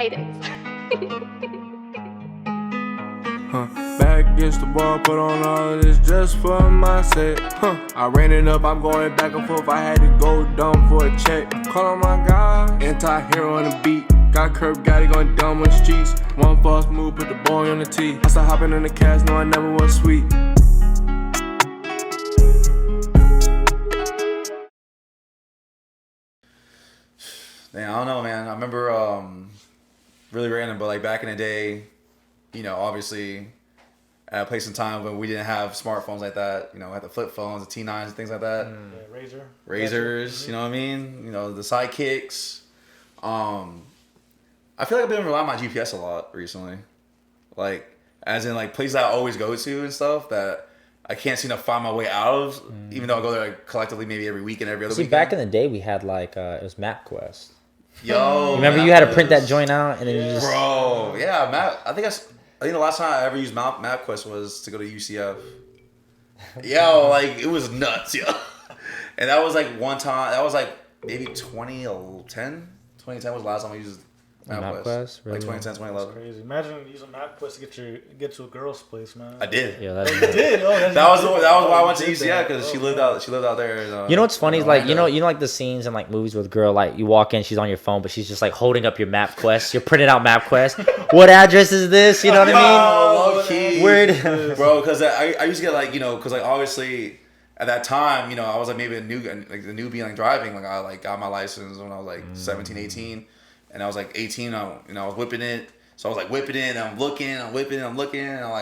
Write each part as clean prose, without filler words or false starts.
Cadence. Back against the wall, put on all of this just for my sake. I ran it up, I'm going back and forth. I had to go dumb for a check. Call on my guy, anti-hero on the beat. Got curb, got it going dumb on the streets. One false move, put the boy on the tee. I started hopping in the cast, no, I never was sweet. Man, I don't know, man. I remember, really random, but like back in the day, you know, obviously at a place in time when we didn't have smartphones like that, you know, we had the flip phones, the T9s and things like that. Yeah, Razors, you know what I mean? You know, the sidekicks. I feel like I've been relying on my GPS a lot recently. Like, as in like places I always go to and stuff that I can't seem to find my way out of, even though I go there like collectively maybe every week and every other weekend. Back in the day we had like, it was MapQuest. Yo, remember you had to print that joint out and then you just... Bro, yeah, I think the last time I ever used MapQuest was to go to UCF. Yo, like, it was nuts, yo. And that was like one time, that was like maybe 2010? 2010 was the last time I used MapQuest. Really? Like 2010, 2011. That's crazy. Imagine using MapQuest to get to a girl's place, man. I did. Yeah, you did? Oh, that was why I went to UCF, because she lived out there. You know what's funny is like, you know like the scenes in like movies with a girl, like you walk in, she's on your phone, but she's just like holding up your MapQuest. You're printing out MapQuest. What address is this? You know what I mean? Low key. Weird. Bro, because I used to get like, you know, because like obviously at that time, you know, I was like maybe a newbie like driving. Like I like got my license when I was like 17, 18. And I was like 18, I was whipping it. So I was like whipping it, and I'm looking, and I'm like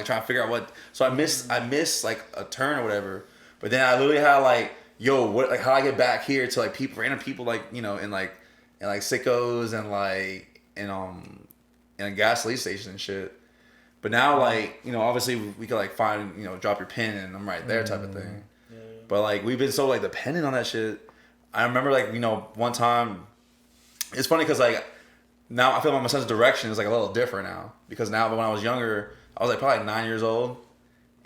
trying to figure out what. So I missed like a turn or whatever. But then I literally had like, yo, what, like how I get back here to like random people, like, you know, in sickos and like in a gasoline station and shit. But now like, you know, obviously we could like find, you know, drop your pin and I'm right there type of thing. Yeah. But like we've been so like dependent on that shit. I remember like, you know, one time, it's funny because like, now I feel like my sense of direction is like a little different now, because now when I was younger, I was like probably 9 years old,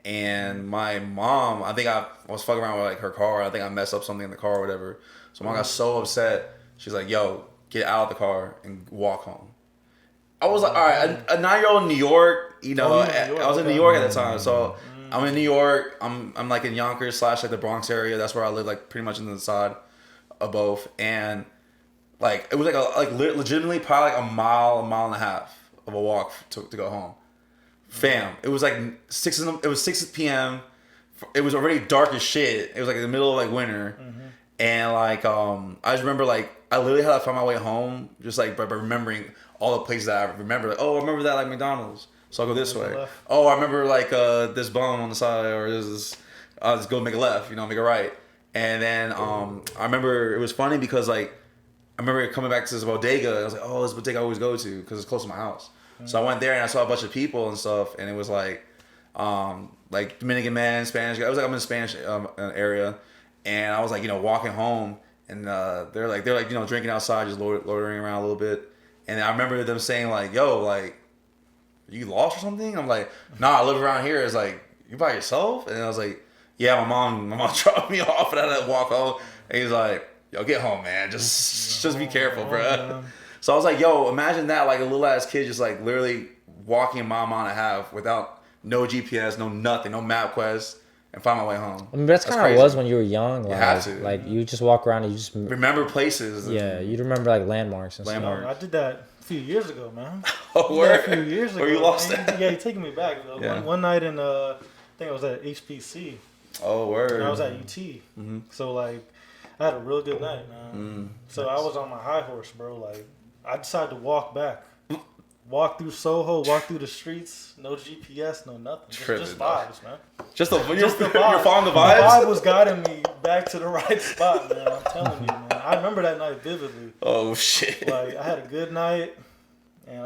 and my mom, I think I was fucking around with like her car. I think I messed up something in the car or whatever. So mom got so upset. She's like, "Yo, get out of the car and walk home." I was like, "All right, a 9-year-old in New York, you know, I was in New York at the time, so I'm in New York. I'm like in Yonkers / like the Bronx area. That's where I live, like pretty much on the side of both, and." Like it was like legitimately probably like a mile and a half of a walk to go home. Fam, it was like 6 p.m. It was already dark as shit. It was like in the middle of like winter, and like I just remember like I literally had to find my way home just like by remembering all the places that I remember. Like, oh, I remember that like McDonald's, so I'll go this way. Oh, I remember like this bum on the side, or this. I'll just go make a left, you know, make a right, and then I remember it was funny because like. I remember coming back to this bodega. I was like, oh, this bodega I always go to because it's close to my house. So I went there and I saw a bunch of people and stuff. And it was like Dominican man, Spanish guy. It was like I'm in the Spanish area. And I was like, you know, walking home. And they're like, you know, drinking outside, just loitering around a little bit. And I remember them saying like, yo, like, you lost or something? I'm like, nah, I live around here. It's like, you by yourself? And I was like, yeah, my mom dropped me off and I had to walk home. And he's like, yo, get home, man. Just be careful, bro. So I was like, yo, imagine that, like a little ass kid just like literally walking a mile and a half without no GPS, no nothing, no MapQuest, and find my way home. I mean, that's kind of how it was when you were young. Like, you have to. Like you just walk around and you just remember places. Yeah, you remember like landmarks and stuff. I did that a few years ago, man. Oh, where? A few years ago. Where you lost that? Yeah, you're taking me back. Yeah. One night in, I think I was at HPC. Oh, word. And I was at UT. So like. I had a real good night, man. So I was on my high horse, bro. Like, I decided to walk back. Walk through Soho, walk through the streets. No GPS, no nothing. Just vibes, man. Just the vibe. You're following the vibes? The vibe was guiding me back to the right spot, man. I'm telling you, man. I remember that night vividly. Oh, shit. Like, I had a good night, and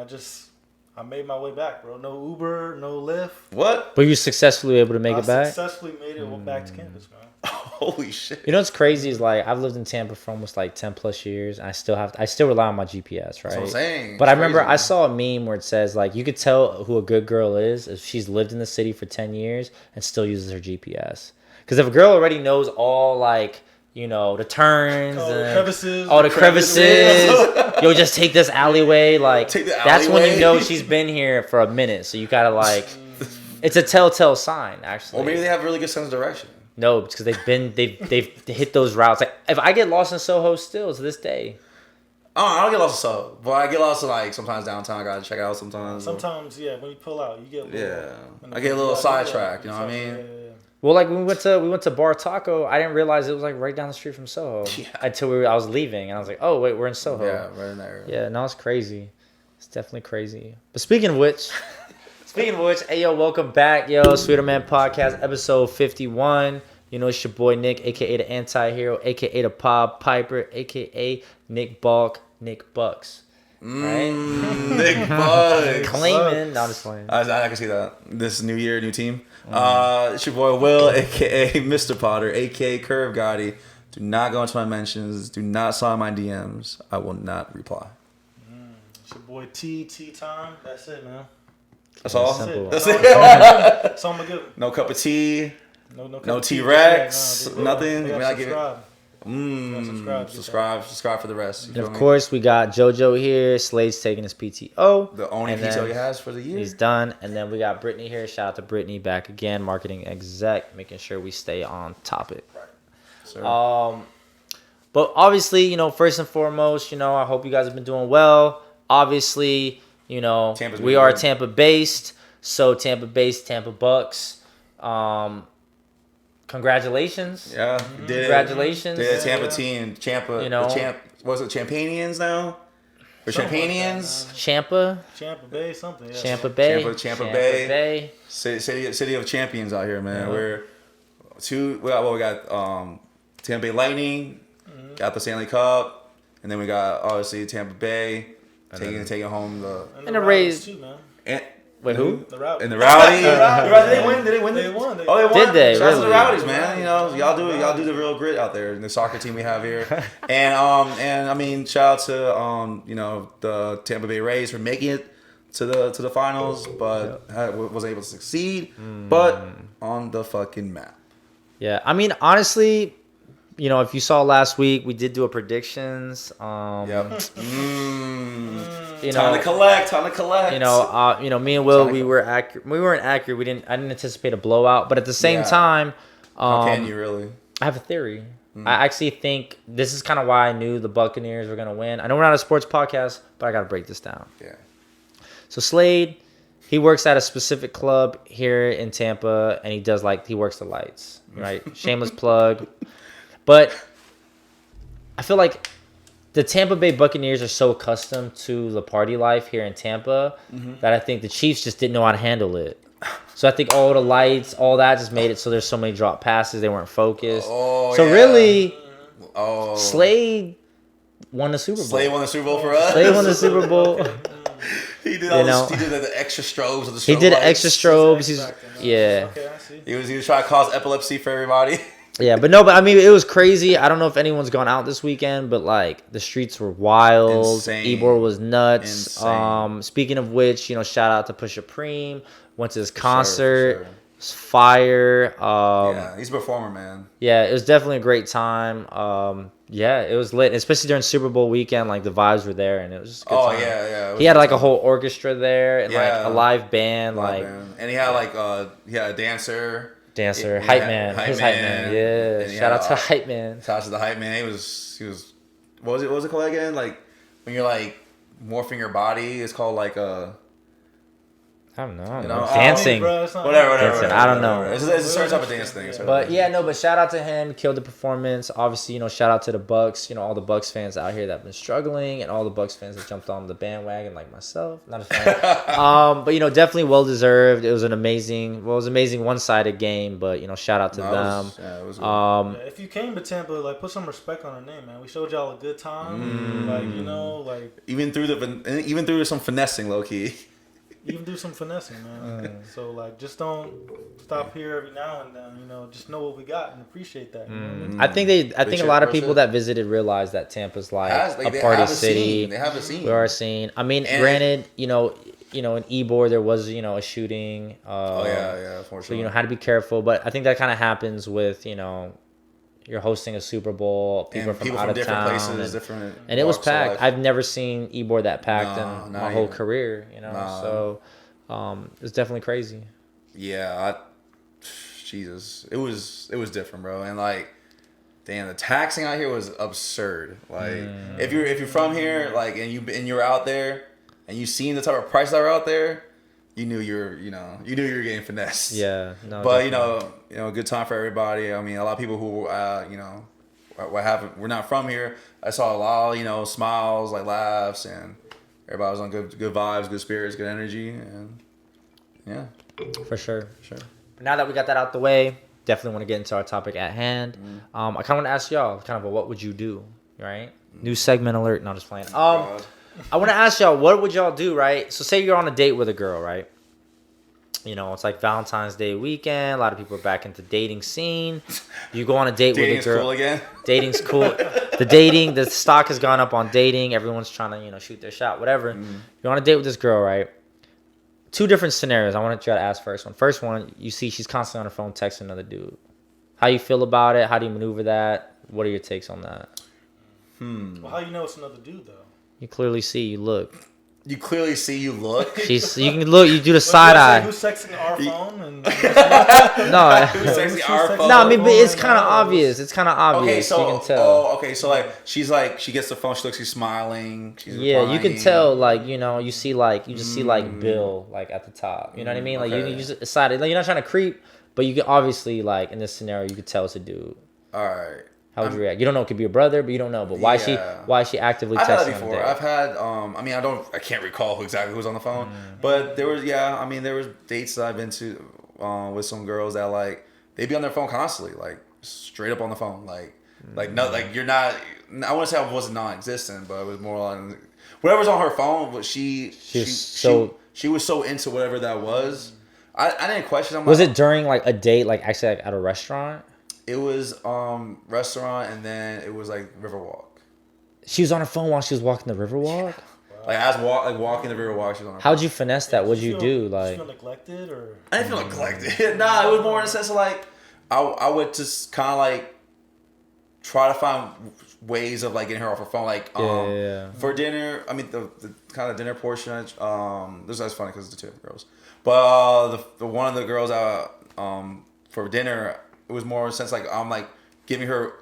I made my way back, bro. No Uber, no Lyft. What? But you successfully able to make it back? I successfully made it back to campus, man. Holy shit. You know what's crazy is like I've lived in Tampa for almost like 10 plus years, and I still rely on my GPS, right? That's what I'm saying. But I remember I saw a meme where it says like you could tell who a good girl is if she's lived in the city for 10 years and still uses her GPS. Because if a girl already knows all like the turns and crevices. all the crevices. You'll just take this alleyway. Like, Take the that's when you alleyway. know she's been here for a minute. So you gotta like, it's a telltale sign, actually. Or maybe they have really good sense of direction. No, because they've hit those routes. Like, if I get lost in Soho still to this day. Oh, I don't get lost in Soho, but I get lost in like sometimes downtown. I gotta check it out sometimes. Sometimes, when you pull out, you get a little, I get a little sidetracked. You know what I mean? Yeah. Well, like when we went to Bar Taco, I didn't realize it was like right down the street from Soho until I was leaving, and I was like, oh wait, we're in Soho. Yeah, right in there. Yeah, no, it's crazy. It's definitely crazy. But speaking of which, hey yo, welcome back, yo, Sweeterman podcast, episode 51. It's your boy Nick, aka the Anti-Hero, aka the Pod Piper, aka Nick Balk, Nick Bucks. Right? Nick Bucks. Claiming, no, I'm just playing. I can see that. This new year, new team. It's your boy Will, aka Mr. Potter, aka Curve Gotti. Do not go into my mentions. Do not sign my DMs. I will not reply. It's your boy T time. That's it, man. That's all. Simple. That's it. That's all I'm gonna give. No cup of tea. No T-Rex. No, nothing. they I mean, I give it. subscribe. Subscribe for the rest. You And feel of me? course, we got Jojo here. Slade's taking his PTO. The only And PTO then he has for the year. He's done. And then we got Brittany here. Shout out to Brittany back again, marketing exec, making sure we stay on topic. Sir. But obviously, first and foremost, I hope you guys have been doing well. Obviously, Tampa's we been are good. Tampa based. So Tampa based, Tampa Bucks. Congratulations. Yeah, you did it. Congratulations. Did a Tampa team. Champa. Was it Champanians now? Or Something like Champanians? Champa. Champa Bay, something. Yeah. Champa Bay. Champa Bay. Bay. City of champions out here, man. Yeah. We got Tampa Bay Lightning, got the Stanley Cup, and then we got obviously Tampa Bay taking home the And the Rowdies Rays. too, man. and, Wait, who? The Rowdies. and the Rowdies. Rowdies. Did they win? They won. Oh, they won. Did they? Shout out to the Really? Rowdies, man. Y'all do the real grit out there in the soccer team we have here. and I mean, shout out to the Tampa Bay Rays for making it to the finals, but was able to succeed, but on the fucking map. Yeah, I mean, honestly, if you saw last week, we did do a predictions. Yep. You Time know, to collect. me and Will, we were accurate. We weren't accurate. I didn't anticipate a blowout, but at the same Yeah. time, How can you really? I have a theory. I actually think this is kind of why I knew the Buccaneers were gonna win. I know we're not a sports podcast, but I gotta break this down. Yeah. So Slade, he works at a specific club here in Tampa, and he works the lights, right? Shameless plug. But I feel like the Tampa Bay Buccaneers are so accustomed to the party life here in Tampa that I think the Chiefs just didn't know how to handle it. So I think all the lights, all that just made it so there's so many drop passes. They weren't focused. Oh, so yeah. really, Oh. Slade won the Super Bowl. Slade won the Super Bowl for us. Slade won the Super Bowl. He did know. He did the extra strobes of the strobe He did lights. extra strobes. He's, X-Factor, man. yeah. Okay, I see. He was trying to cause epilepsy for everybody. Yeah, but I mean, it was crazy. I don't know if anyone's gone out this weekend, but like the streets were wild. Insane. Ebor was nuts. Insane. Speaking of which, shout out to Pusha Preem. Went to his concert. For sure. It was fire. Yeah, he's a performer, man. Yeah, it was definitely a great time. Yeah, it was lit, especially during Super Bowl weekend. Like the vibes were there, and it was just a good time. Yeah. It was He had good like a time. whole orchestra there and Yeah. like a live band, Live like band. And he had a dancer. dancer, He hype had man, Hype his hype Man. man. Yeah, And he shout had, out to hype man. Shout out to the hype man. He was. What was it called again? Like when you're like morphing your body, it's called like a. I don't know. You know, Dancing. Bro, it's not- Whatever. Dancing, I don't know. It's a certain type of dance thing. But yeah, no, but shout out to him, killed the performance. Obviously, shout out to the Bucks, all the Bucks fans out here that have been struggling and all the Bucks fans that jumped on the bandwagon like myself. Not a fan. But definitely well deserved. It was an amazing one-sided game, but shout out to them. It was good. Yeah, if you came to Tampa, like put some respect on our name, man. We showed y'all a good time. even through some finessing, low key. Even do some finessing, man. So just don't stop here every now and then. Just know what we got and appreciate that. You know what I mean? I think a lot of people that visited realized that Tampa's like a party city. They have a scene. We are a scene. I mean, granted, in Ebor there was a shooting. Yeah, for So sure. had to be careful, but I think that kind of happens with you're hosting a Super Bowl. People and from people out from of different town, places, different. and it was walks of packed. life. I've never seen Ybor that packed No, in not my whole even. career. Nah. So it's definitely crazy. Yeah, Jesus, it was different, bro. And like, damn, the taxing out here was absurd. Like, if you're from here, like, and you're out there, and you seen the type of prices that were out there, you knew you were getting finessed. Yeah, no. But definitely. good time for everybody. I mean, a lot of people who we're not from here. I saw a lot of smiles, like laughs, and everybody was on good vibes, good spirits, good energy, and yeah, For sure. sure. Now that we got that out the way, definitely want to get into our topic at hand. I kind of want to ask y'all kind of a what would you do, right? New segment alert. No, just playing. God. I want to ask y'all, what would y'all do, right? So say you're on a date with a girl, right? It's like Valentine's Day weekend. A lot of people are back into dating scene. You go on a date with a Dating's girl. cool again. Dating's cool. The stock has gone up on dating. Everyone's trying to, shoot their shot, whatever. You're on a date with this girl, right? Two different scenarios. I want to try to ask first one. First one, you see she's constantly on her phone texting another dude. How you feel about it? How do you maneuver that? What are your takes on that? Well, how you know it's another dude though? You clearly see, you look. You clearly see you look. You can look, you do the side eye. Who's sexting our phone? And No. Sexy our phone. No, I mean, but it's kind of obvious. It's kind of obvious. Okay, so you can tell. so like she gets the phone, she looks, she's smiling. She's Yeah, you can replying. tell, like, you see, like, you just see, like, Bill, like, at the top. You know what I mean? Like, Okay. you just decided, like, you're not trying to creep, but you can obviously, like, in this scenario, you could tell it's a dude. All right. How would you react? You don't know, it could be a brother, but you don't know. But why Yeah. is she actively I've had texting that on before. the date? I've had I can't recall exactly who was on the phone, but there was dates that I've been to with some girls that like they be on their phone constantly, like straight up on the phone, you're not. I wouldn't say I wasn't non-existent, but it was more on whatever's on her phone. But she was so into whatever that was. I didn't question. I'm Was like, it during, like, a date, like, actually, like, at a restaurant? It was restaurant, and then it was like Riverwalk. She was on her phone while she was walking the Riverwalk? Like I was walking the Riverwalk, she was on her How'd you finesse that? What'd you do? Did you Like, feel neglected or? I didn't feel neglected. Nah, it was more in the sense of like I would just kind of like try to find ways of like getting her off her phone. Like Yeah. for dinner, I mean the kind of dinner portion. This is funny because it's the two girls, but the one of the girls for dinner, it was more in a sense like I'm like giving her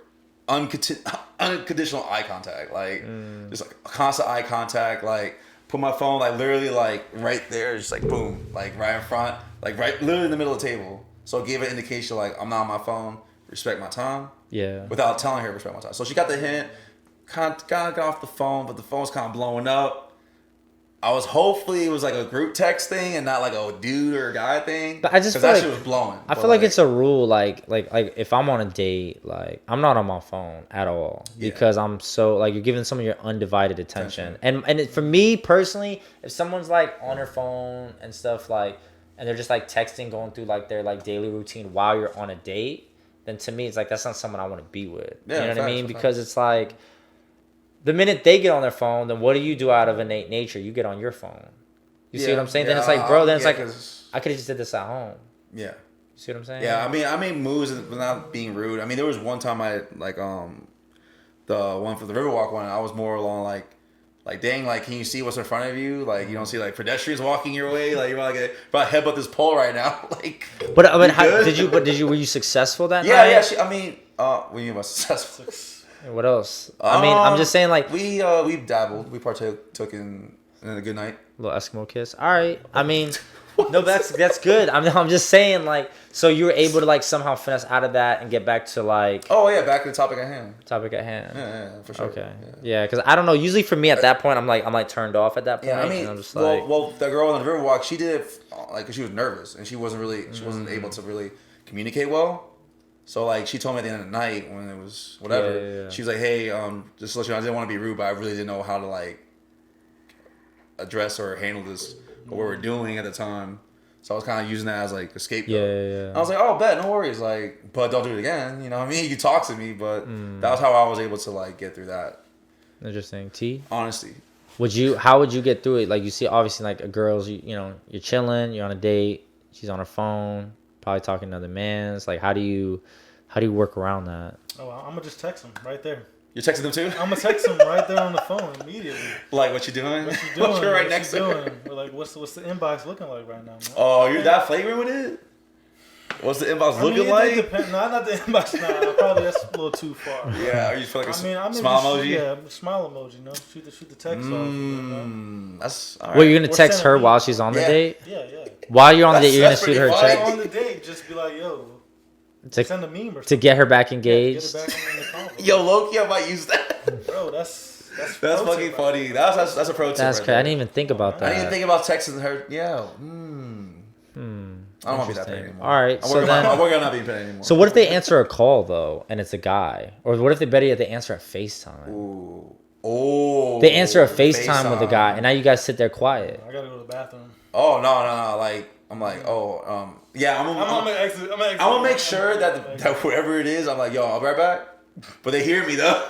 unconditional eye contact, like just like constant eye contact, like put my phone like literally like right there, just like boom, like right in front, like right literally in the middle of the table. So it gave an indication like I'm not on my phone, respect my time. yeah. Without telling her respect my time. So she got the hint, kind of got off the phone, but the phone's kind of blowing up. I was hopefully it was like a group text thing and not like a dude or a guy thing. But I just feel that like shit was blowing. I feel like it's a rule, like if I'm on a date, like I'm not on my phone at all because I'm so like you're giving someone your undivided attention. For me personally, if someone's like on their phone and stuff like, and they're just like texting, going through like their like daily routine while you're on a date, then to me it's like that's not someone I want to be with. Yeah, you know what I mean? facts. Because it's like the minute they get on their phone, then what do you do out of innate nature? You get on your phone. You see what I'm saying? Then it's like, bro, then it's like, I could have just did this at home. Yeah. You see what I'm saying? Yeah, I mean moves without being rude. I mean there was one time I like the one for the Riverwalk one, I was more along like dang, like can you see what's in front of you? Like you don't see like pedestrians walking your way, like you're like about to headbutt this pole right now. Like But I mean, good? were you successful that yeah, night? yeah, I mean what do you mean by successful? What else? I mean, I'm just saying like we dabbled. We partook in a good night. little Eskimo kiss. All right. I mean, no, but that's good. I'm just saying like, so you were able to like somehow finesse out of that and get back to like Oh yeah, back to the topic at hand. hand. For sure. Okay. Yeah, because I don't know. Usually for me at that point, I'm like turned off at that point. Yeah, I mean, and I'm just like, well, the girl on the Riverwalk, she did it like 'cause she was nervous and she wasn't able to really communicate well. So like she told me at the end of the night when it was whatever, Yeah. she was like, "Hey, just to let you know, I didn't want to be rude, but I really didn't know how to like address or handle this what we were doing at the time." So I was kind of using that as like a scapegoat. Yeah. I was like, "Oh, bet, no worries, like, but don't do it again." You know what I mean? You talk to me, but that was how I was able to like get through that. Interesting. T. Honesty. How would you get through it? Like you see, obviously, like a girl's, you're chilling, you're on a date, she's on her phone, probably talking to other mans. Like, how do you work around that? Oh, I'm gonna just text him right there. You're texting them too? I'm gonna text him right there on the phone immediately. Like, what you doing? What you doing? You're right what next you to doing? her. We're like, what's the inbox looking like right now, man? Oh, you're that flagrant with it? What's the inbox looking like? No, not the inbox. Nah, probably that's a little too far. Yeah, or you feel like I mean, smile just, emoji? Yeah, smile emoji. You know, shoot the text off. That's all right. Well, you're gonna Or text send her a while meme. she's on the Yeah. date. Yeah. While you're on the date, you're gonna That's shoot her a pretty text funny. On the date, just be like, yo, to, send a meme or to something. get her back Yeah, engaged. get it back in the convo. Yo, Loki, I might use that. Bro, that's That's pro fucking tip, funny. right? That's a pro tip. That's right crazy. I there. didn't even think about I that. didn't even think about texting her. Yeah. I don't want to be that petty Interesting. anymore. All right, I'm so working then- I'm working on not being petty anymore. So what if they answer a call though, and it's a guy, or what if they answer a FaceTime? Ooh. Oh. They answer a FaceTime with a guy, and now you guys sit there quiet. I gotta go to the bathroom. Oh no! Like I'm like yeah. I'm gonna exit. I'm gonna make sure that whoever it is, I'm like, yo, I'll be right back. But they hear me though.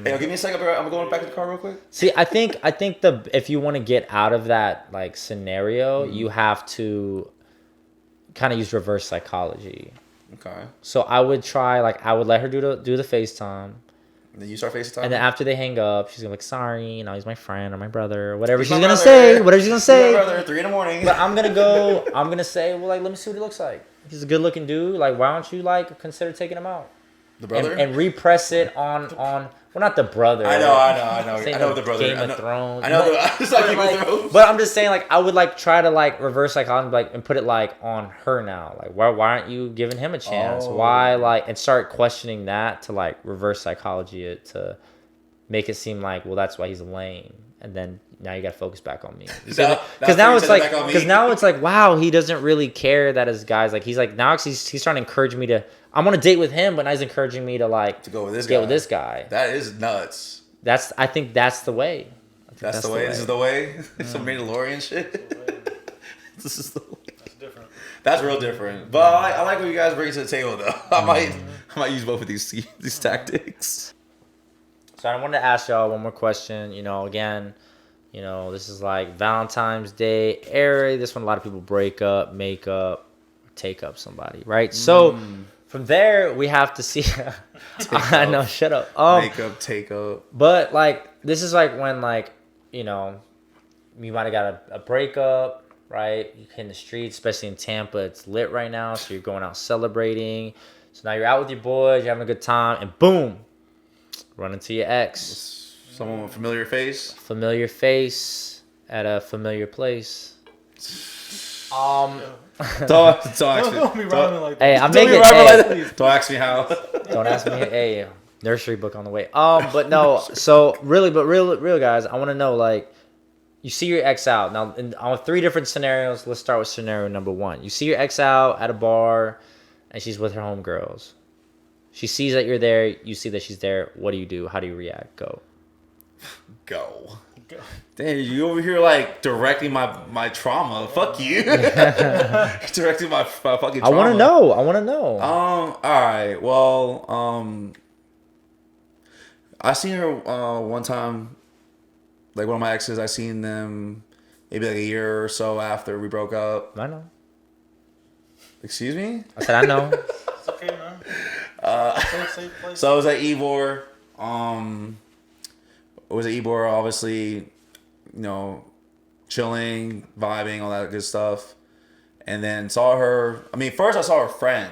Hey, give me a second. I'm going back to the car real quick. See, I think if you want to get out of that like scenario, you have to kind of use reverse psychology. Okay. So I would let her do the FaceTime. And then you start FaceTime. And then after they hang up, she's gonna be like, sorry, you know, he's my friend or my brother or whatever He's she's my gonna brother. say. Whatever she's gonna My say. brother, 3 a.m. But I'm gonna say, well, like, let me see what he looks like. He's a good looking dude. Like, why don't you like consider taking him out? The brother. And repress it on well, not the brother. I know. Same I know with the brother. Game I of know, Thrones. I know. It's like But, Game of Thrones. but I'm just saying, like, I would like try to like reverse psychology, like, and put it like on her now. Like, why aren't you giving him a chance? Oh. Why like and start questioning that to like reverse psychology it to make it seem like, well, that's why he's lame, and then now you got to focus back on me because now it's like wow, he doesn't really care that his guy's like he's trying to encourage me to. I'm on a date with him, but now he's encouraging me to like To go with this get guy. with this guy. That is nuts. I think that's the way. That's the way. This is the way. Some Mandalorian shit. This is the way. That's different. That's real different. But I like what you guys bring to the table, though. I might use both of these tactics. So I wanted to ask y'all one more question. You know, again, you know, this is like Valentine's Day era. This one, a lot of people break up, make up, take up somebody, right? So from there, we have to see. I know, shut up. Make up, take up. But like, this is like when like, you know, you might have got a breakup, right? You hit the streets, especially in Tampa. It's lit right now, so you're going out celebrating. So now you're out with your boys, you're having a good time, and boom, run into your ex. Someone with a familiar face. Familiar face at a familiar place. Don't ask me. Don't be rhyming like that. Hey, I'm Don't be making. rhyming Hey, like that. Don't ask me how. don't ask me. Hey, nursery book on the way. But no. So real guys, I want to know like, you see your ex out now. On 3 different scenarios. Let's start with scenario number 1. You see your ex out at a bar, and she's with her homegirls. She sees that you're there. You see that she's there. What do you do? How do you react? Go. Go. Damn, you over here like directing my trauma. Fuck you. Directing my fucking trauma. I want to know. All right. Well, I seen her one time. Like one of my exes, I seen them maybe like a year or so after we broke up. I know. Excuse me? I said I know. It's okay, man. Safe place. So it was at Ybor. It was at Ybor, obviously, you know, chilling, vibing, all that good stuff. And then saw her. I mean, first I saw her friend,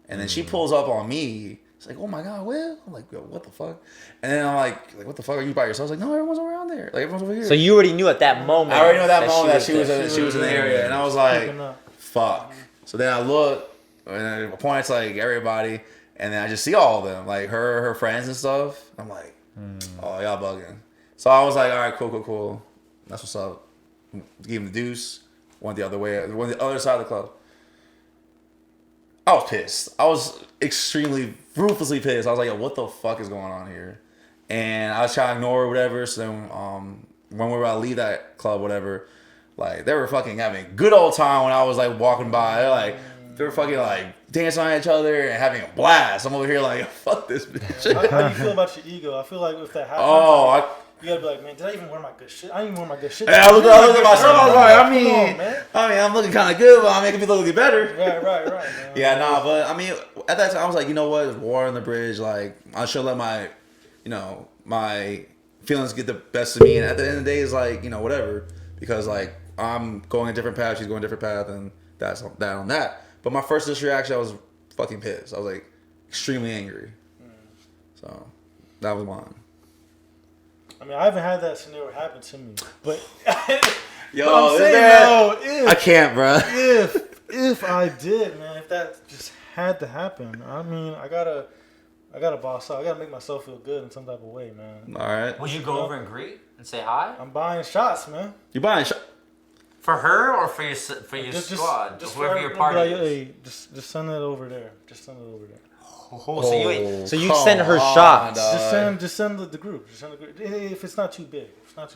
and then she pulls up on me. It's like, oh my God, Will. I'm like, yo, what the fuck? And then I'm like, what the fuck, are you by yourself? I was like, no, everyone's around there. Like, everyone's over here. So you already knew at that moment. I already know that moment that she was there. in the area, and I was like, Keeping up. fuck. So then I look, and I point to like everybody, and then I just see all of them, like her friends and stuff. I'm like, oh, y'all bugging. So I was like, all right, cool. That's what's up. Gave him the deuce. Went the other way, went the other side of the club. I was pissed. I was extremely, ruthlessly pissed. I was like, yo, what the fuck is going on here? And I was trying to ignore whatever. So then when we were about to leave that club, whatever, like, they were fucking having a good old time when I was, like, walking by. They were fucking, like, dancing on each other and having a blast. I'm over here like, fuck this bitch. How do you feel about your ego? I feel like if that happens, You gotta be like, man, did I even wear my good shit? I didn't even wear my good shit. I looked at myself. I was like, Come on, man. I'm looking kind of good, but I'm making me look better. Right, man. Yeah, nah, but I mean, at that time, I was like, you know what? War on the bridge. Like, I should let my, my feelings get the best of me. And at the end of the day, it's like, whatever. Because, like, I'm going a different path. She's going a different path. And that's that on that. But my first initial reaction, I was fucking pissed. I was, like, extremely angry. So, that was mine. I mean, I haven't had that scenario happen to me. But, Yo, I'm saying, I can't, bro. If I did, man, if that just had to happen, I mean, I gotta boss out. I gotta make myself feel good in some type of way, man. All right. Would you go over and greet and say hi? I'm buying shots, man. You buying shot? For her or for your squad? Just Whoever for your her, party like, is? hey, just send it over there. So you send her shots. Just send the group. Just send the group. Hey, if it's not too big, I'm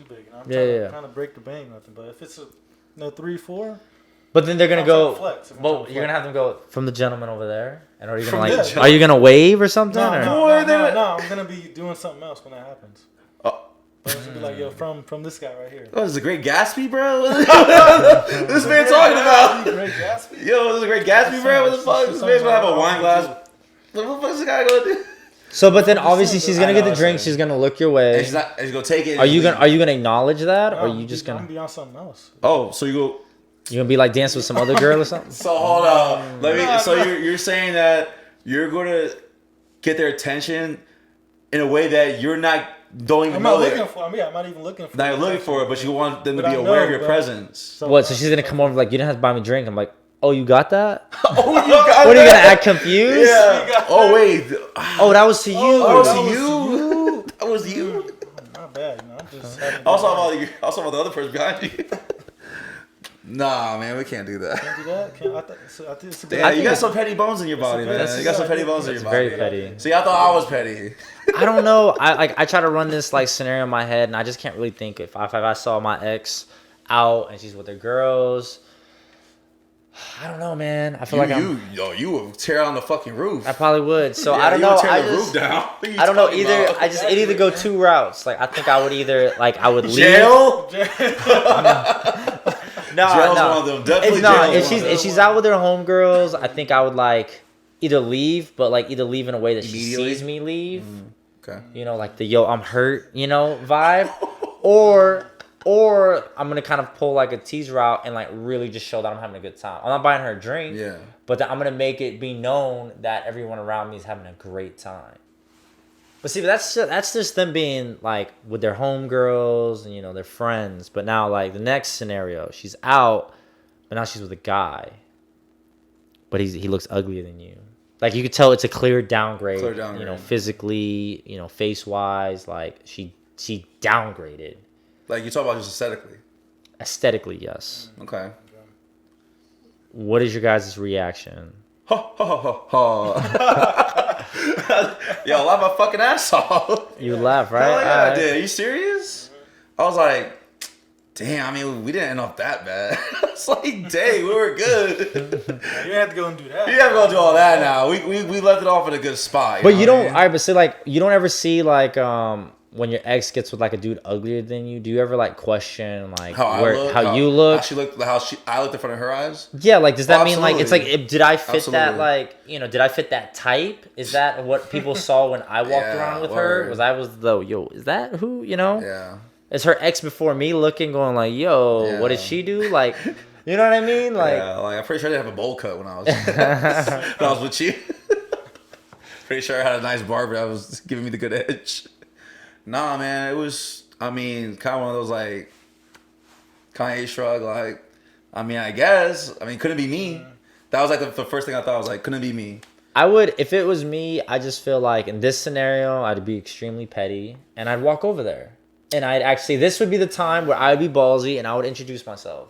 trying to break the bank, nothing. But if it's 3, 4. But then they're gonna go. Well, you're gonna have them go from the gentleman over there, and are you gonna are you gonna wave or something? No, I'm gonna be doing something else when that happens. But it's gonna be like, yo, from this guy right here. Oh, this is a Great Gatsby, bro. This man talking about. Great Gatsby. Yo, this is a Great Gatsby, bro. What the fuck? This man's gonna have a wine glass. What the fuck is this guy gonna do? So, but then obviously she's gonna get the drink. She's gonna look your way. And she's gonna take it. Are you gonna acknowledge that, or are you just I'm gonna be on something else? Oh, so you go. You gonna be like dancing with some other girl or something? So hold on. You're saying that you're gonna get their attention in a way that you're don't even I'm know not looking for. I'm not even looking for. Not even looking for it, but you want them to But be I aware know, of your bro. presence. So she's gonna come over like, you didn't have to buy me a drink. I'm like, oh, you got that? Oh, you got What are you that? gonna act confused? Yeah. Oh wait. Oh, that was to you. Oh, that was you. That was you. Not bad. I'm just. having I was fun. talking about the other person behind you. Nah, man, we can't do that. Can't do that. I think it's a good. Yeah, you got some petty bones in your body, good- man. that's You got some good. petty bones in your It's body. very petty. See, I thought I was petty. I don't know. I try to run this like scenario in my head, and I just can't really think if I saw my ex out and she's with her girls. I don't know, man. I feel You would tear on the fucking roof. I probably would. So Yeah, I don't you know. would tear I the just roof down. What are you I don't know talking either. about? It either go two routes. Like I think I would either I would leave. Jail. No, Jail's no. one of them. Definitely No, jail's if she's out with her homegirls, I think I would either leave, but either leave in a way that she Immediately? sees me leave. Okay. You know, like the yo, I'm hurt, vibe. Or I'm gonna kind of pull a teaser out and really just show that I'm having a good time. I'm not buying her a drink. Yeah. But that I'm gonna make it be known that everyone around me is having a great time. But see, that's just them being with their homegirls and their friends. But now the next scenario, she's out, but now she's with a guy. But he looks uglier than you. You could tell it's a clear downgrade. Physically, face wise, she downgraded. You talk about just aesthetically. Aesthetically, yes. Okay. What is your guys' reaction? Ha ha ha ha. Yo, laugh my fucking ass off. You laugh, right? Hell yeah, Alright. I did. Are you serious? I was like, damn, we didn't end up that bad. It's dang, we were good. You have to go and do that. You have to go do all that now. We left it off in a good spot. But you don't, alright, but say you don't ever see when your ex gets with a dude uglier than you, do you ever question how you look? How she looked, I looked in front of her eyes? Yeah, does that mean absolutely. did I fit Absolutely. that did I fit that type? Is that what people saw when I walked around with her? word. Is that who, Yeah. Is her ex before me looking going what did she do? You know what I mean? Yeah, I'm pretty sure I didn't have a bowl cut when I was with you. Pretty sure I had a nice barber that was giving me the good edge. Nah, man, it was, kind of one of those, Kanye shrug, I guess. Couldn't be me. That was, the first thing I thought was, couldn't be me. I would, if it was me, I just feel in this scenario, I'd be extremely petty, and I'd walk over there. And I'd actually, this would be the time where I would be ballsy, and I would introduce myself.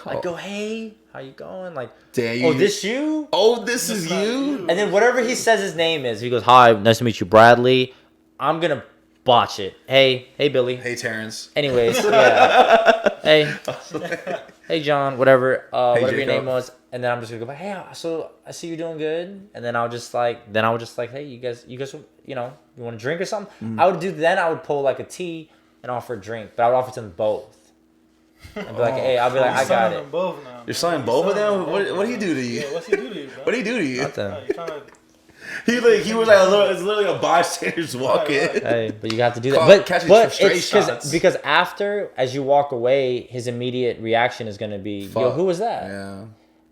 I'd go, hey, how you going? Damn, oh, this you? Oh, this is you? And then whatever he says his name is, he goes, hi, nice to meet you, Bradley. I'm going to botch it. Hey, Billy. Hey, Terrence. Anyways, yeah. Hey, John, whatever your Jacob. name was. And then I'm just going to go, hey, so I see you're doing good. And then I would just hey, you guys, you want a drink or something? I would pull a tea and offer a drink, but I would offer to them both. I'd be like, hey, I'll be like, I got it. Them both now, You're signing both of them? What did he do to you? Yeah, what's he do to you, bro? What did he do to you? Nothing. You're trying to... He was like a little. It's literally a bystander's walk in. Right. Hey, but you got to do that. Call- catching But straight it's shots. because after, as you walk away, his immediate reaction is going to be, yo, Fuck. who was that? Yeah.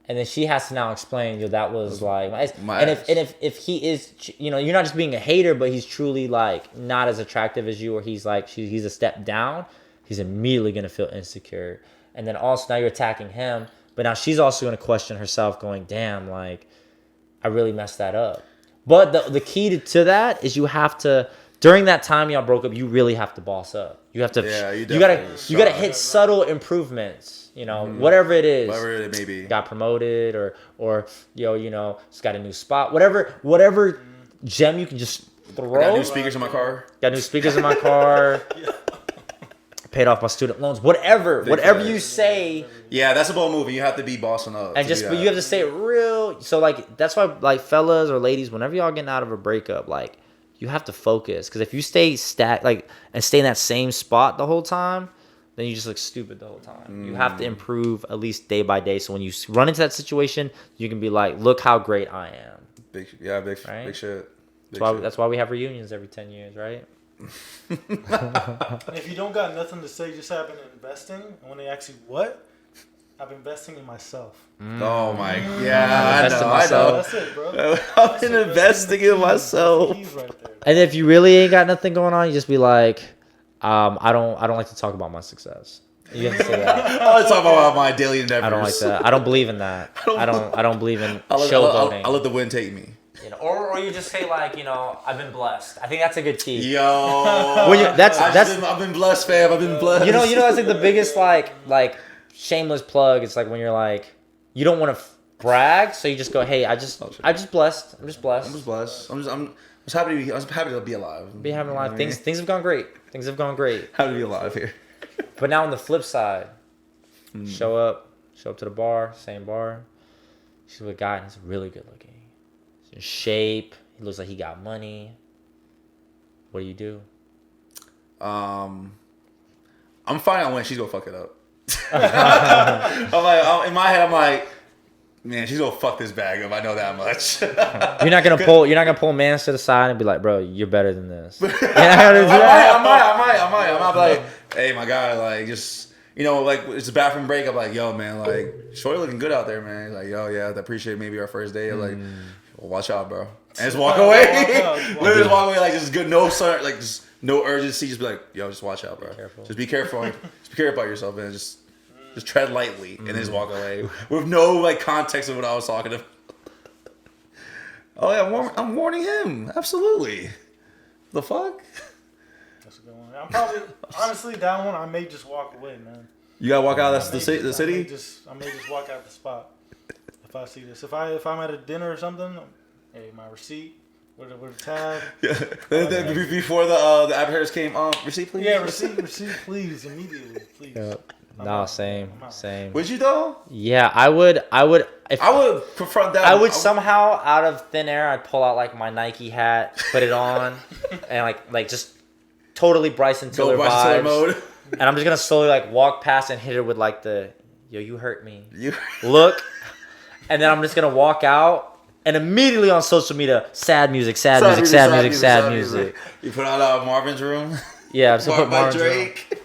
And then she has to now explain, yo, that was like my and ex. if he is, you know, you're not just being a hater, but he's truly like not as attractive as you, or he's like he's a step down, he's immediately gonna feel insecure, and then also now you're attacking him, but now she's also gonna question herself, going, damn, like I really messed that up. But the key to that is you have to, during that time y'all broke up, you really have to boss up. You have to, Yeah, you gotta definitely hit subtle improvements. You know, whatever it is. Whatever it may be. Got promoted or yo, you know, just got a new spot. Whatever gem you can just throw. I got new speakers in my car. Got new speakers in my car. Paid off my student loans. Whatever you say. Yeah, that's a bold move. You have to be bossing up. And just, but you have to say it real. So like that's why, like, fellas or ladies, whenever y'all getting out of a breakup, like you have to focus, because if you stay and stay in that same spot the whole time, then you just look stupid the whole time. You have to improve at least day by day. So when you run into that situation, you can be like, look how great I am. Big Right? big shit. That's why we have reunions every 10 years, right? And if you don't got nothing to say, just have been investing. And when they ask you what, I've been investing in myself. Oh my, yeah, Invest in I myself. know. That's it, bro. I've been investing in myself. Keys right there. And if you really ain't got nothing going on, you just be like, I don't like to talk about my success. You have to say that. I want to talk about my daily endeavors. I don't like that. I don't believe in that. I don't believe in I'll showboating. let the wind take me. You know, or you just say like, you know, I've been blessed. I think that's a good key. Yo, When you- that's- I've been blessed, fam. I've been blessed. You know, that's like the biggest like shameless plug. It's like when you're like, you don't want to brag, so you just go, hey, I just blessed. I'm just blessed. I'm just blessed. I'm just happy to be. I'm happy to be alive. Be having a lot of You know what I things. Things have gone great. Things have gone great. mean? Happy to be alive here. But now on the flip side, show up to the bar, same bar. She's with a guy and he's really good looking. He's in shape. He looks like he got money. What do you do? I'm finding out when she's gonna fuck it up. In my head, I'm like, man, she's gonna fuck this bag up. I know that much. You're not gonna pull mans to the side and be like, bro, you're better than this. You're not gonna do that. I might be like, hey, my guy, like, just, you know, like, it's a bathroom break. I'm like, yo, man, like, shorty looking good out there, man. He's like, yo, yeah, I appreciate maybe our first day. I'm like, well, watch out, bro. And just walk away. Literally just walk away, like, just good, like, just no urgency. Just be like, yo, just watch out, bro. Just be careful. Just be careful about yourself, man. Just tread lightly and then just walk away with no, like, context of what I was talking about. Oh, yeah, I'm warning him. Absolutely. The fuck? That's a good one. I'm probably, honestly, that one, I may just walk away, man. You gotta walk out of the I city? may just walk out the spot if I see this. If I'm at a dinner or something, hey, my receipt, with the tab. Yeah. Before the advertisers came, receipt, please? Yeah, receipt, please, immediately, please. Yep. I'm No, out. same. I'm out. Same. Would you, though? Yeah, I would if I would confront that. I would somehow out of thin air, I'd pull out like my Nike hat, put it on, and like just totally Bryson Tiller go Bryson Tiller vibes. mode. And I'm just gonna slowly like walk past and hit her with like the, yo, you hurt me. You Look, and then I'm just gonna walk out and immediately on social media, sad music. You put on Marvin's Room. Yeah, I'm just gonna Marvin put by Marvin's Room. Drake.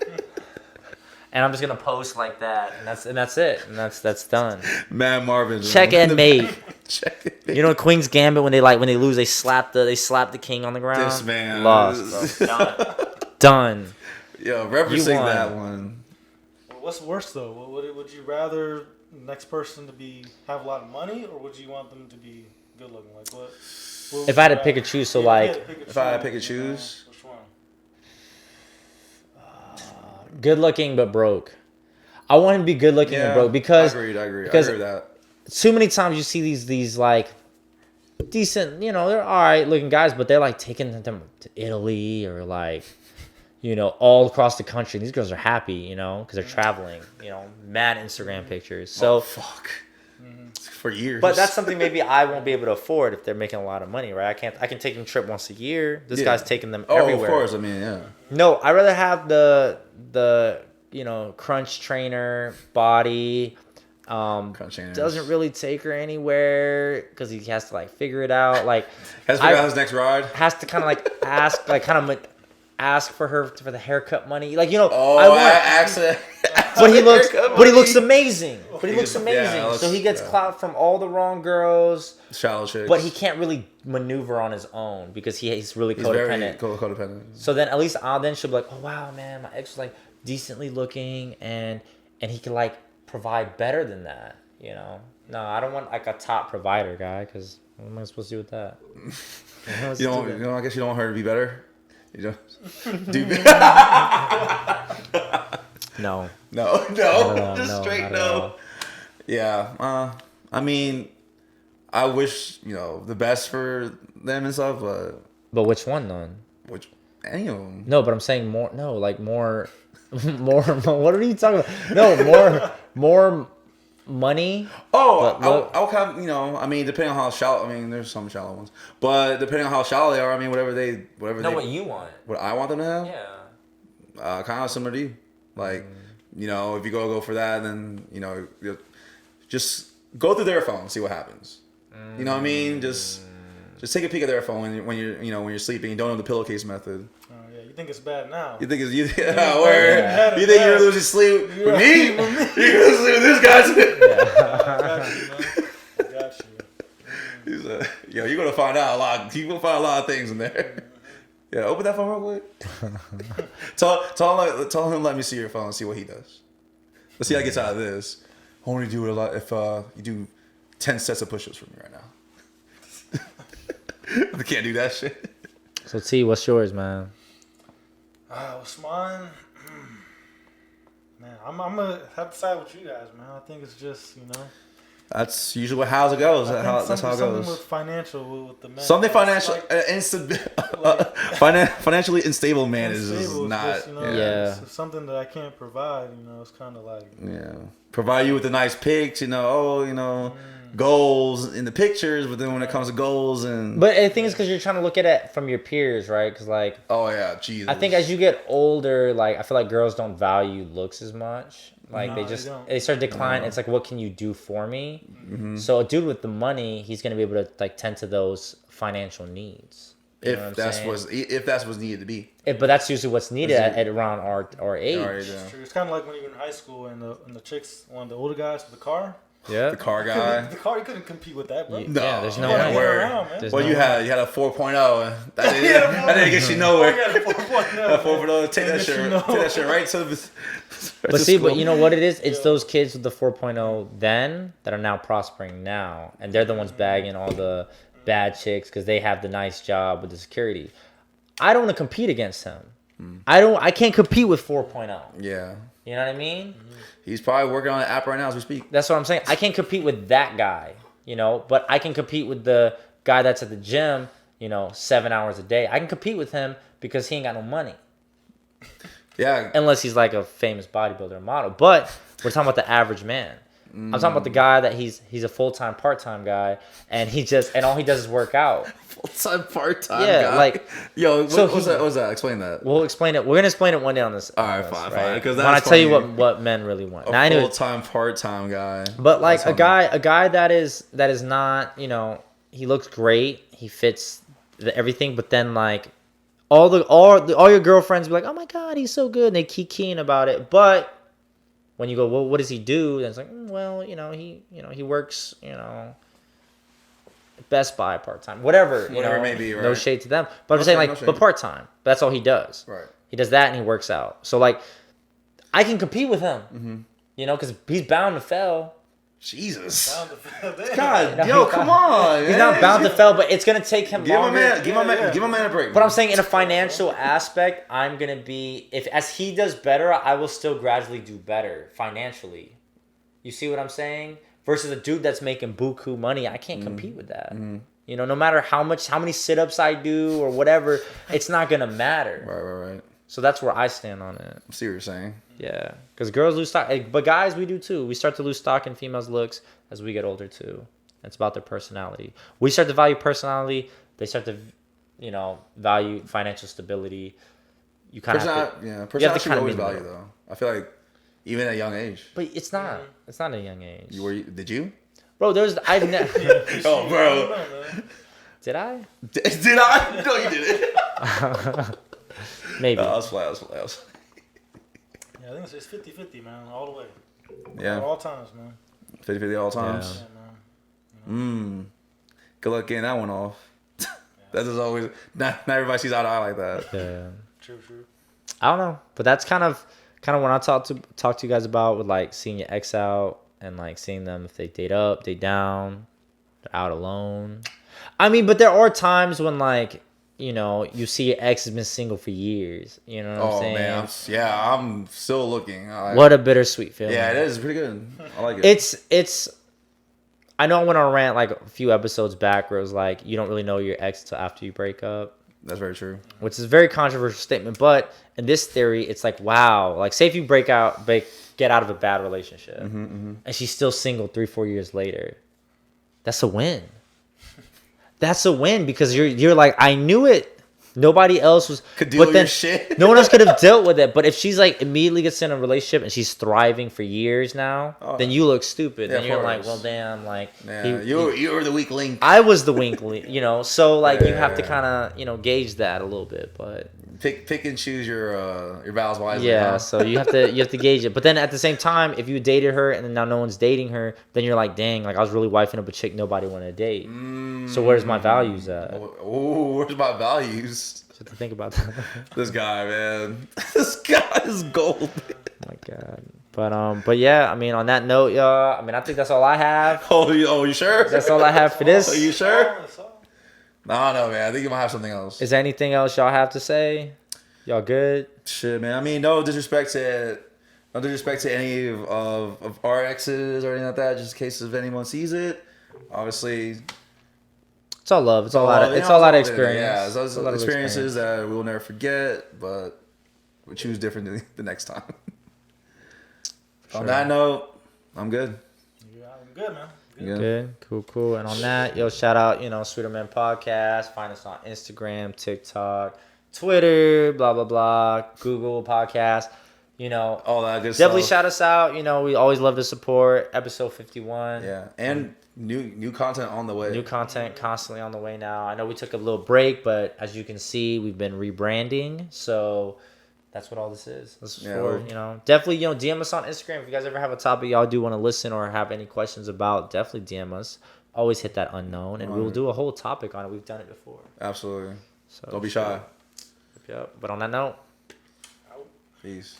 And I'm just gonna post like that, and that's it, and that's done. Man, Marvin's Room. Check and mate. Check and mate. You know, Queen's Gambit, when they lose, they slap the king on the ground. This man Lost, bro. Done. Yo, referencing You won. that one. Well, what's worse though? Would you rather the next person to have a lot of money, or would you want them to be good looking? Like what would If I had you to pick rather? and choose, so Yeah, like, If I had to pick and choose? which one? good looking but broke. I want him to be good looking and broke I because agree because- with that. too many times you see these like decent, you know, they're all right looking guys, but they're like taking them to Italy or like, you know, all across the country. These girls are happy, you know, because they're traveling, you know, mad Instagram pictures. So Fuck. for years. But that's something maybe I won't be able to afford if they're making a lot of money, right? I can take them trip once a year. This guy's taking them everywhere. Of course. I mean, yeah. No, I'd rather have the crunch trainer body. Crunch trainers. Doesn't really take her anywhere because he has to like figure it out. Like has to figure out his next ride. Has to kind of like ask for her for the haircut money. Like but he looks amazing. But he looks amazing. Yeah, so he gets clout from all the wrong girls. Shallow chicks. But he can't really maneuver on his own because he's really codependent. Codependent. So then at least she'll be like, oh wow, man, my ex was like decently looking and he can like provide better than that. No, I don't want like a top provider guy because what am I supposed to do with that? I guess you don't want her to be better. You don't do No. Just straight no. Yeah. I mean, I wish the best for them and stuff, but which one though? Any of them? No, but I'm saying more. No, like more. What are you talking about? No, more money. Oh, I'll have I mean, depending on how shallow. I mean, there's some shallow ones, but depending on how shallow they are, I mean, what you want. What I want them to have. Yeah. Kind of similar to you. Like, if you go for that, then just go through their phone, see what happens. You know what I mean? Just take a peek at their phone when you're sleeping. You don't know the pillowcase method. You think it's bad now? You think you think you're losing sleep with me? You're gonna sleep with this guy. Got you. He's you're gonna find out a lot. You're gonna find a lot of things in there. Yeah, open that phone real quick. tell him let me see your phone and see what he does. Let's see how he gets out of this. I only do it a lot if you do 10 sets of push-ups for me right now. I can't do that shit. So T, what's yours, man? What's mine? Man, I'm gonna have to side with you guys, man. I think it's just That's usually how it goes. That's how it goes. Something with financial with the man. Something financial, financially unstable man is just not. It's something that I can't provide. It's kind of like provide you with the nice pics. Goals in the pictures, but then when it comes to goals but the thing is because you're trying to look at it from your peers, right? Because like Jesus. I think as you get older, like I feel like girls don't value looks as much. Like they start declining. It's like, what can you do for me? Mm-hmm. So a dude with the money, he's gonna be able to like tend to those financial needs. If that's what's needed to be. But that's usually what's needed at around our age. It's true. It's kind of like when you were in high school and the chicks, one of the older guys with the car. Yeah, the car guy. The car, you couldn't compete with that, bro. No, there's no way. Well, you had a 4.0, and that didn't get you nowhere. That 4.0, take that shit right to the. But see, but you know what it is? It's those kids with the 4.0 then that are now prospering now, and they're the ones bagging all the bad chicks because they have the nice job with the security. I don't want to compete against him. I can't compete with 4.0. Yeah. You know what I mean? He's probably working on an app right now as we speak. That's what I'm saying. I can't compete with that guy, but I can compete with the guy that's at the gym, 7 hours a day. I can compete with him because he ain't got no money. Yeah. Unless he's like a famous bodybuilder or model. But we're talking about the average man. I'm talking about the guy that he's a full-time, part-time guy, and all he does is work out. Full-time, part-time guy. Like what's that? Explain that. We'll explain it. We're gonna explain it one day on this. All right, fine. Because when I tell you what men really want. A full-time, part-time guy. But like a guy that is not, he looks great, he fits everything, but then like all your girlfriends be like, oh my god, he's so good, and they keep keen about it, but when you go, well, what does he do? Then it's like, he works, Best Buy part-time, whatever it may be, right? No shade to them, but I'm saying but part-time. That's all he does. Right. He does that and he works out. So like, I can compete with him, because he's bound to fail. Jesus. God, come on. He's not bound to fail, but it's gonna take him longer. Give my man a break. But I'm saying in a financial aspect, I'm gonna be as he does better, I will still gradually do better financially. You see what I'm saying? Versus a dude that's making buku money, I can't compete with that. No matter how many sit-ups I do or whatever, it's not gonna matter. Right. So that's where I stand on it. I see what you're saying. Yeah, because girls lose stock, but guys, we do too. We start to lose stock in females' looks as we get older too. It's about their personality. We start to value personality. They start to, value financial stability. You kind of personality should always value though. I feel like even at a young age. But it's not. It's not a young age. Did you? Bro, I've never. Oh, bro. Did I? Did I? No, you didn't. Maybe. I was flat. Yeah, I think it's 50-50, man, all the way. Yeah. At all times, man. 50-50 all times. Yeah, man. Good luck getting that one off. That's just always not everybody sees eye to eye like that. Yeah. True. I don't know, but that's kind of what I talk to you guys about with like seeing your ex out and like seeing them if they date up, date down, they're out alone. I mean, but there are times when like, you see your ex has been single for years. You know what I'm saying? Oh man, I'm still looking. What a bittersweet feeling. Yeah, it is pretty good. I like it. It's. I know I went on a rant like a few episodes back where it was like you don't really know your ex until after you break up. That's very true. Which is a very controversial statement, but in this theory, it's like wow, like say if you get out of a bad relationship, and she's still single 3-4 years later, that's a win. That's a win because you're like I knew it. Nobody else could deal with your shit. No one else could have dealt with it. But if she's like immediately gets in a relationship and she's thriving for years now, then you look stupid. Then you're like, well, damn, like you were the weak link. I was the weak link, So like you have to kind of gauge that a little bit, but pick and choose your battles wisely. Yeah, so you have to gauge it. But then at the same time, if you dated her and then now no one's dating her, then you're like, dang, like I was really wifing up a chick nobody wanted to date. So where's my values at? Oh, where's my values? Just have to think about that. This guy, man. This guy is gold. Oh my god. But yeah, I mean on that note, y'all, I mean I think that's all I have. Oh, you sure? That's all I have for this. Are you sure? I don't know, man. I think you might have something else. Is there anything else y'all have to say? Y'all good? Shit, man. I mean, no disrespect to any of our exes or anything like that. Just in case if anyone sees it. Obviously, it's all love. It's all a lot of experience. Yeah, it's a lot of experiences that we will never forget, but we choose differently the next time. Sure. On that note, I'm good. Yeah, I'm good, man. Good. Cool. And on that, shout out, Sweeterman Podcast. Find us on Instagram, TikTok, Twitter, blah, blah, blah, Google Podcast, all that good stuff. Definitely shout us out. We always love the support. Episode 51. Yeah. And new content on the way. New content constantly on the way now. I know we took a little break, but as you can see, we've been rebranding. So that's what all this is. This is for, definitely, DM us on Instagram. If you guys ever have a topic y'all do want to listen or have any questions about, definitely DM us. Always hit that unknown, and we'll do a whole topic on it. We've done it before. Absolutely. So don't be shy. Yep. But on that note, peace.